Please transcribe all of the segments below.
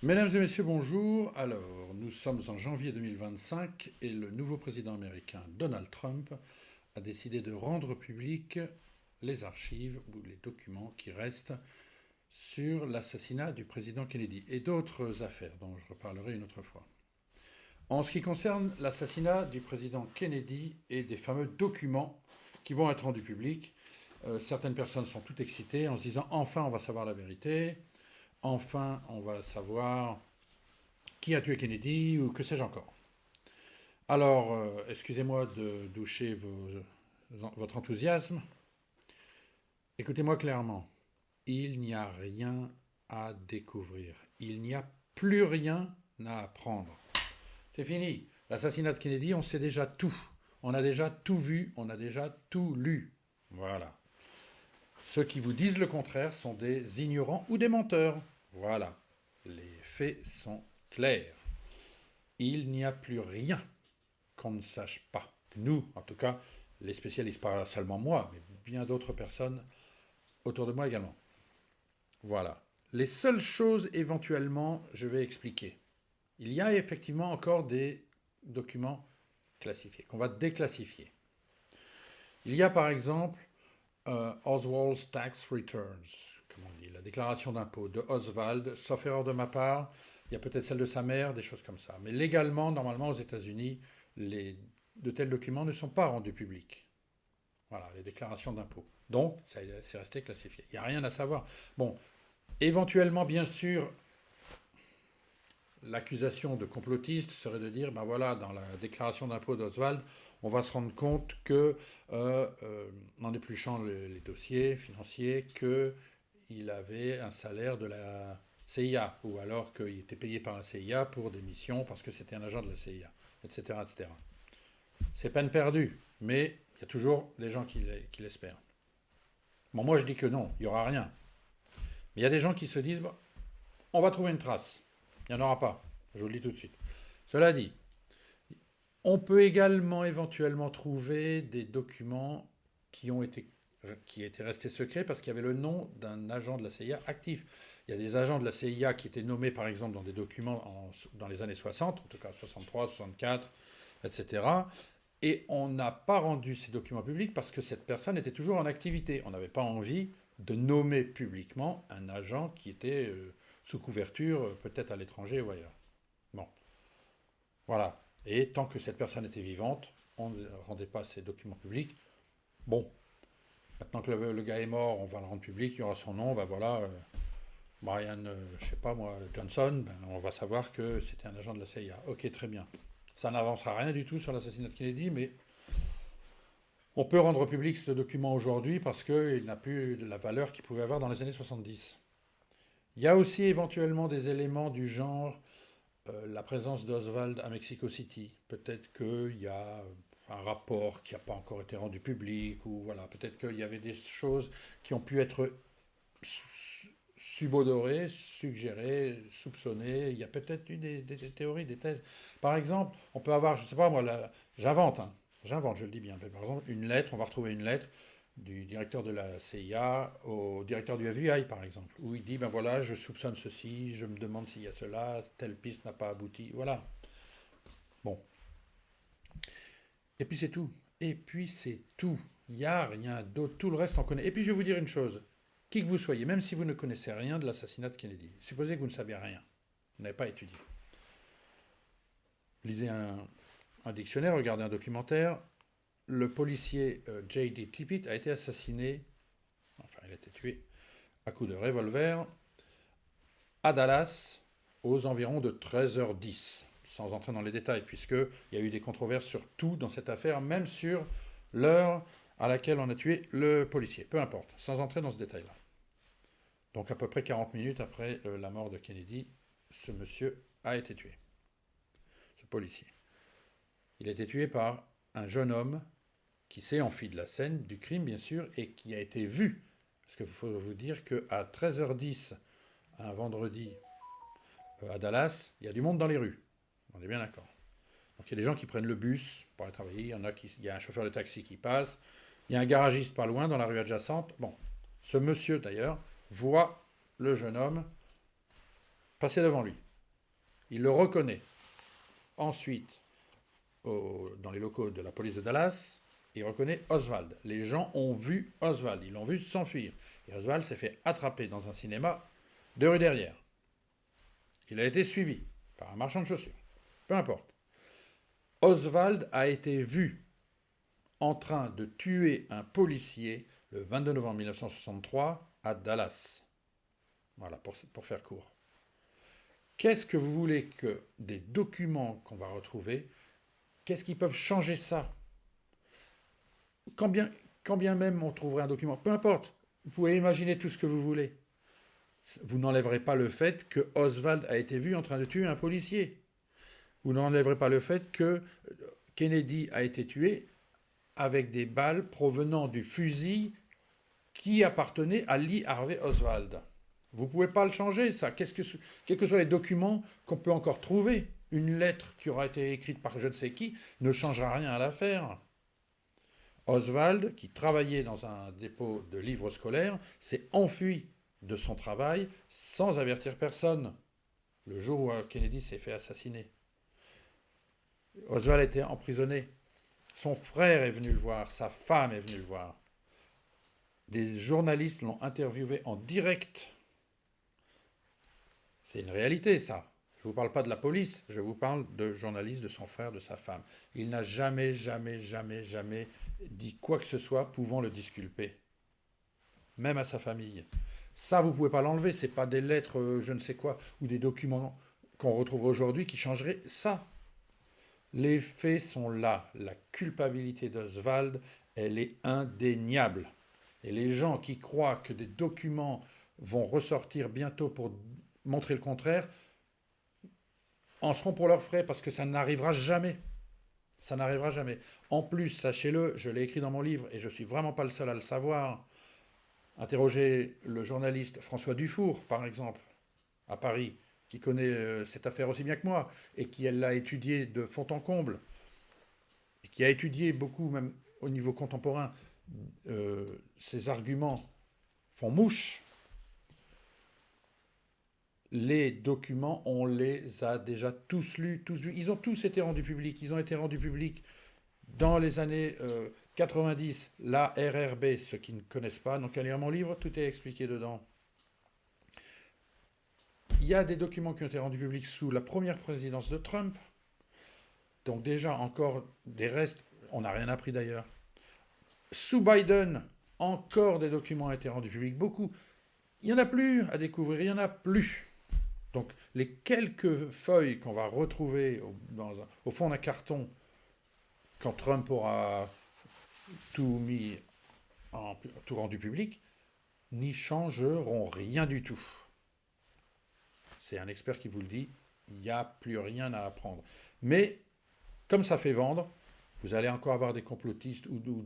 Mesdames et messieurs, bonjour. Alors, nous sommes en janvier 2025 et le nouveau président américain Donald Trump a décidé de rendre publiques les archives ou les documents qui restent sur l'assassinat du président Kennedy et d'autres affaires dont je reparlerai une autre fois. En ce qui concerne l'assassinat du président Kennedy et des fameux documents qui vont être rendus publics, certaines personnes sont toutes excitées en se disant enfin on va savoir la vérité, enfin on va savoir qui a tué Kennedy ou que sais-je encore. Alors, excusez-moi de doucher votre enthousiasme. Écoutez-moi clairement. Il n'y a rien à découvrir. Il n'y a plus rien à apprendre. C'est fini. L'assassinat de Kennedy, on sait déjà tout. On a déjà tout vu, on a déjà tout lu. Voilà. Ceux qui vous disent le contraire sont des ignorants ou des menteurs. Voilà. Les faits sont clairs. Il n'y a plus rien qu'on ne sache pas. Nous, en tout cas, les spécialistes, pas seulement moi, mais bien d'autres personnes autour de moi également. Voilà. Les seules choses éventuellement, je vais expliquer. Il y a effectivement encore des documents classifiés, qu'on va déclassifier. Il y a par exemple Oswald's Tax Returns, comme on dit, la déclaration d'impôt de Oswald, sauf erreur de ma part, il y a peut-être celle de sa mère, des choses comme ça. Mais légalement, normalement aux États-Unis, de tels documents ne sont pas rendus publics. Voilà, les déclarations d'impôt. Donc, c'est resté classifié. Il n'y a rien à savoir. Bon, éventuellement, bien sûr, l'accusation de complotiste serait de dire, ben voilà, dans la déclaration d'impôt d'Oswald, on va se rendre compte que, en épluchant les dossiers financiers, qu'il avait un salaire de la CIA, ou alors qu'il était payé par la CIA pour des missions parce que c'était un agent de la CIA, etc., etc. C'est peine perdue, mais il y a toujours des gens qui l'espèrent. Bon, moi je dis que non, il n'y aura rien. Mais il y a des gens qui se disent, bon, on va trouver une trace. Il n'y en aura pas, je vous le dis tout de suite. Cela dit, on peut également éventuellement trouver des documents qui étaient restés secrets parce qu'il y avait le nom d'un agent de la CIA actif. Il y a des agents de la CIA qui étaient nommés par exemple dans des documents dans les années 60, en tout cas 63, 64, etc. Et on n'a pas rendu ces documents publics parce que cette personne était toujours en activité. On n'avait pas envie de nommer publiquement un agent qui était sous couverture, peut-être à l'étranger ou ailleurs. Bon, voilà. Et tant que cette personne était vivante, on ne rendait pas ces documents publics. Bon, maintenant que le gars est mort, on va le rendre public, il y aura son nom, ben voilà, Brian, je sais pas moi, Johnson, ben on va savoir que c'était un agent de la CIA. Ok, très bien. Ça n'avancera rien du tout sur l'assassinat de Kennedy, mais on peut rendre public ce document aujourd'hui parce qu'il n'a plus de la valeur qu'il pouvait avoir dans les années 70. Il y a aussi éventuellement des éléments du genre la présence d'Oswald à Mexico City. Peut-être qu'il y a un rapport qui n'a pas encore été rendu public, ou voilà, peut-être qu'il y avait des choses qui ont pu être subodorées, suggérées, soupçonnées. Il y a peut-être eu des théories, des thèses. Par exemple, on peut avoir, je ne sais pas moi, j'invente, hein, j'invente, je le dis bien, mais par exemple, une lettre, on va retrouver une lettre du directeur de la CIA au directeur du FBI, par exemple, où il dit, ben voilà, je soupçonne ceci, je me demande s'il y a cela, telle piste n'a pas abouti, voilà. Bon. Et puis c'est tout. Et puis c'est tout. Il n'y a rien d'autre. Tout le reste, on connaît. Et puis je vais vous dire une chose. Qui que vous soyez, même si vous ne connaissez rien de l'assassinat de Kennedy, supposez que vous ne savez rien, vous n'avez pas étudié. Lisez un dictionnaire, regardez un documentaire. Le policier J.D. Tippit a été assassiné, enfin il a été tué, à coups de revolver à Dallas aux environs de 13h10, sans entrer dans les détails, puisqu'il y a eu des controverses sur tout dans cette affaire, même sur l'heure à laquelle on a tué le policier, peu importe, sans entrer dans ce détail-là. Donc à peu près 40 minutes après la mort de Kennedy, ce monsieur a été tué, ce policier. Il a été tué par un jeune homme qui s'est enfui de la scène du crime, bien sûr, et qui a été vu. Parce qu'il faut vous dire qu'à 13h10, un vendredi, à Dallas, il y a du monde dans les rues. On est bien d'accord. Donc il y a des gens qui prennent le bus pour aller travailler, il y a un chauffeur de taxi qui passe, il y a un garagiste pas loin dans la rue adjacente. Bon, ce monsieur d'ailleurs voit le jeune homme passer devant lui. Il le reconnaît. Ensuite, dans les locaux de la police de Dallas, il reconnaît Oswald. Les gens ont vu Oswald, ils l'ont vu s'enfuir. Et Oswald s'est fait attraper dans un cinéma 2 rues derrière. Il a été suivi par un marchand de chaussures. Peu importe. Oswald a été vu en train de tuer un policier le 22 novembre 1963 à Dallas. Voilà, pour faire court. Qu'est-ce que vous voulez que des documents qu'on va retrouver, qu'est-ce qui peuvent changer ça? Quand bien même on trouverait un document, peu importe, vous pouvez imaginer tout ce que vous voulez. Vous n'enlèverez pas le fait que Oswald a été vu en train de tuer un policier. Vous n'enlèverez pas le fait que Kennedy a été tué avec des balles provenant du fusil qui appartenait à Lee Harvey Oswald. Vous ne pouvez pas le changer, ça. Quels que soient les documents qu'on peut encore trouver, une lettre qui aura été écrite par je ne sais qui ne changera rien à l'affaire. Oswald, qui travaillait dans un dépôt de livres scolaires, s'est enfui de son travail sans avertir personne le jour où Kennedy s'est fait assassiner. Oswald était emprisonné. Son frère est venu le voir, sa femme est venue le voir. Des journalistes l'ont interviewé en direct. C'est une réalité, ça. Je ne vous parle pas de la police, je vous parle de journalistes, de son frère, de sa femme. Il n'a jamais dit quoi que ce soit pouvant le disculper. Même à sa famille. Ça, vous ne pouvez pas l'enlever. Ce n'est pas des lettres, je ne sais quoi, ou des documents qu'on retrouve aujourd'hui qui changeraient ça. Les faits sont là. La culpabilité d'Oswald, elle est indéniable. Et les gens qui croient que des documents vont ressortir bientôt pour montrer le contraire, en seront pour leurs frais, parce que ça n'arrivera jamais. Ça n'arrivera jamais. En plus, sachez-le, je l'ai écrit dans mon livre, et je ne suis vraiment pas le seul à le savoir. Interrogez le journaliste François Dufour, par exemple, à Paris, qui connaît cette affaire aussi bien que moi, et qui l'a étudiée de fond en comble, et qui a étudié beaucoup, même au niveau contemporain, ces arguments font mouche. Les documents, on les a déjà tous lus, tous vus. Ils ont tous été rendus publics. Ils ont été rendus publics dans les années 90. La RRB, ceux qui ne connaissent pas, n'ont qu'à lire mon livre, tout est expliqué dedans. Il y a des documents qui ont été rendus publics sous la première présidence de Trump. Donc déjà, encore des restes, on n'a rien appris d'ailleurs. Sous Biden, encore des documents ont été rendus publics, beaucoup. Il n'y en a plus à découvrir, il n'y en a plus. Donc les quelques feuilles qu'on va retrouver au fond d'un carton quand Trump aura tout rendu public, n'y changeront rien du tout. C'est un expert qui vous le dit, il n'y a plus rien à apprendre. Mais comme ça fait vendre, vous allez encore avoir des complotistes ou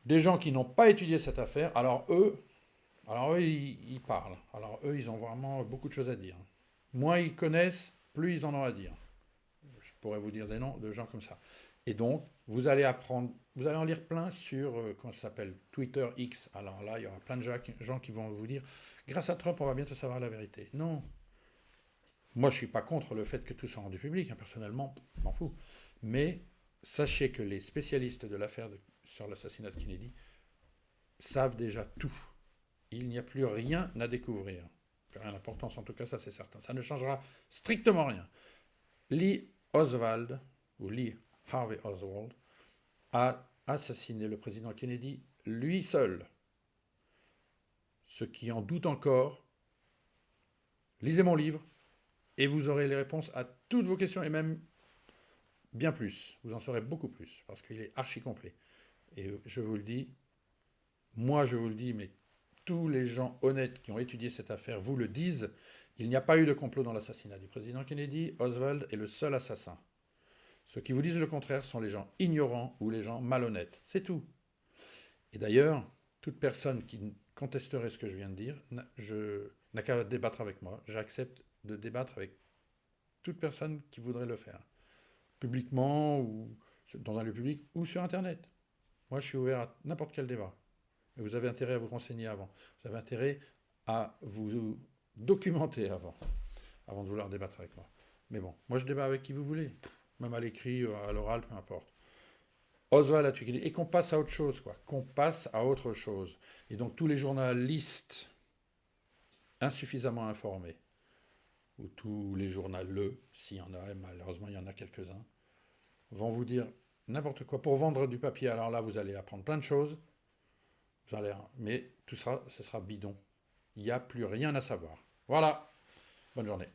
des gens qui n'ont pas étudié cette affaire. Alors eux, ils parlent. Alors eux, ils ont vraiment beaucoup de choses à dire. Moins ils connaissent, plus ils en ont à dire. Je pourrais vous dire des noms de gens comme ça. Et donc, vous allez apprendre, vous allez en lire plein sur, comment ça s'appelle, Twitter X. Alors là, il y aura plein de gens qui vont vous dire, grâce à Trump, on va bientôt savoir la vérité. Non. Moi, je ne suis pas contre le fait que tout soit rendu public. Hein, personnellement, je m'en fous. Mais sachez que les spécialistes de l'affaire sur l'assassinat de Kennedy savent déjà tout. Il n'y a plus rien à découvrir. Plus rien d'importance, en tout cas, ça c'est certain. Ça ne changera strictement rien. Lee Harvey Oswald, a assassiné le président Kennedy lui seul. Ceux qui en doutent encore, lisez mon livre et vous aurez les réponses à toutes vos questions et même bien plus. Vous en saurez beaucoup plus parce qu'il est archi complet. Et je vous le dis, moi je vous le dis, mais tous les gens honnêtes qui ont étudié cette affaire vous le disent, il n'y a pas eu de complot dans l'assassinat du président Kennedy. Oswald est le seul assassin. Ceux qui vous disent le contraire sont les gens ignorants ou les gens malhonnêtes. C'est tout. Et d'ailleurs, toute personne qui contesterait ce que je viens de dire n'a qu'à débattre avec moi. J'accepte de débattre avec toute personne qui voudrait le faire. Publiquement ou dans un lieu public ou sur Internet. Moi, je suis ouvert à n'importe quel débat. Mais vous avez intérêt à vous renseigner avant. Vous avez intérêt à vous documenter avant. avant de vouloir débattre avec moi. Mais bon, moi je débat avec qui vous voulez, même à l'écrit, à l'oral, peu importe. Oswald a tué, et qu'on passe à autre chose, quoi. Qu'on passe à autre chose. Et donc tous les journalistes insuffisamment informés, ou tous les journaleux, s'il y en a, et malheureusement il y en a quelques-uns, vont vous dire n'importe quoi pour vendre du papier. Alors là, vous allez apprendre plein de choses, mais tout ça, ce sera bidon. Il n'y a plus rien à savoir. Voilà, bonne journée.